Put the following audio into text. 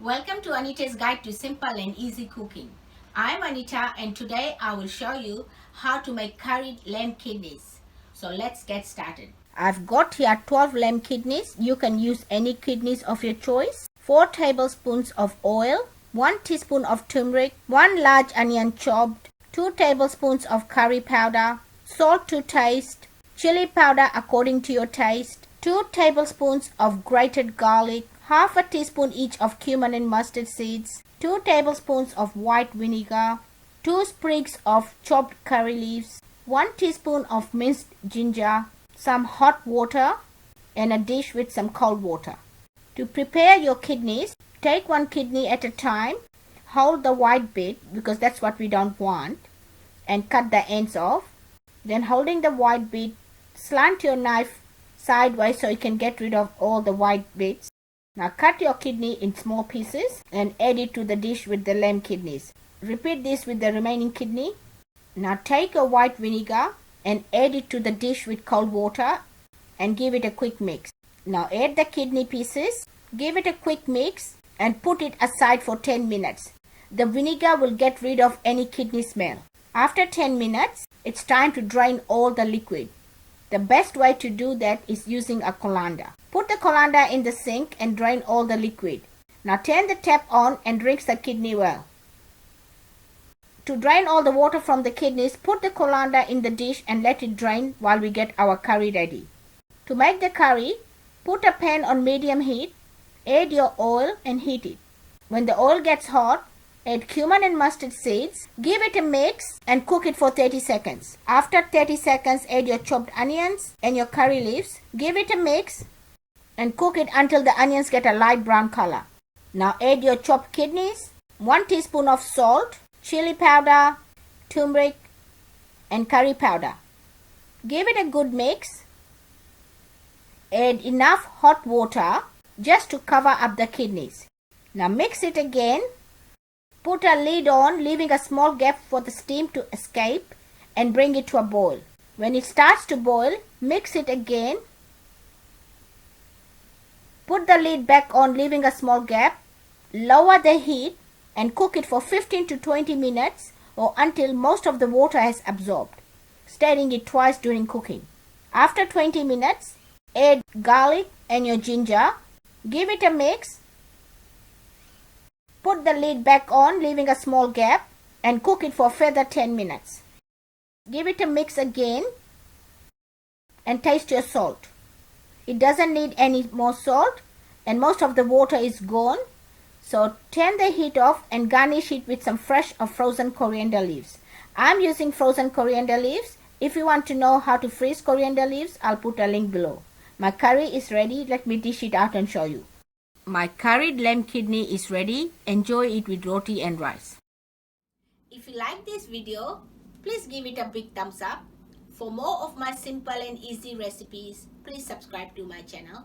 Welcome to Anita's Guide to Simple and Easy Cooking. I'm Anita and today I will show you how to make curried lamb kidneys. So let's get started. I've got here 12 lamb kidneys. You can use any kidneys of your choice. 4 tablespoons of oil, 1 teaspoon of turmeric, 1 large onion chopped, 2 tablespoons of curry powder, salt to taste, chili powder according to your taste, 2 tablespoons of grated garlic, half a teaspoon each of cumin and mustard seeds, 2 tablespoons of white vinegar, 2 sprigs of chopped curry leaves, 1 teaspoon of minced ginger, some hot water, and a dish with some cold water. To prepare your kidneys, take one kidney at a time, hold the white bit because that's what we don't want, and cut the ends off. Then holding the white bit, slant your knife sideways so you can get rid of all the white bits. Now cut your kidney in small pieces and add it to the dish with the lamb kidneys. Repeat this with the remaining kidney. Now take a white vinegar and add it to the dish with cold water and give it a quick mix. Now add the kidney pieces, give it a quick mix and put it aside for 10 minutes. The vinegar will get rid of any kidney smell. After 10 minutes, it's time to drain all the liquid. The best way to do that is using a colander. Put the colander in the sink and drain all the liquid. Now turn the tap on and rinse the kidney well. To drain all the water from the kidneys, put the colander in the dish and let it drain while we get our curry ready. To make the curry, put a pan on medium heat, add your oil and heat it. When the oil gets hot, add cumin and mustard seeds, give it a mix and cook it for 30 seconds. After 30 seconds, add your chopped onions and your curry leaves, give it a mix and cook it until the onions get a light brown color. Now add your chopped kidneys, 1 teaspoon of salt, chili powder, turmeric and curry powder. Give it a good mix. Add enough hot water just to cover up the kidneys. Now mix it again. Put a lid on, leaving a small gap for the steam to escape and bring it to a boil. When it starts to boil, mix it again. Put the lid back on, leaving a small gap. Lower the heat and cook it for 15 to 20 minutes or until most of the water has absorbed, stirring it twice during cooking. After 20 minutes, add garlic and your ginger. Give it a mix. Put the lid back on, leaving a small gap and cook it for further 10 minutes. Give it a mix again and taste your salt. It doesn't need any more salt and most of the water is gone. So turn the heat off and garnish it with some fresh or frozen coriander leaves. I'm using frozen coriander leaves. If you want to know how to freeze coriander leaves, I'll put a link below. My curry is ready. Let me dish it out and show you. My curried lamb kidney is ready. Enjoy it with roti and rice. If you like this video, please give it a big thumbs up. For more of my simple and easy recipes, please subscribe to my channel.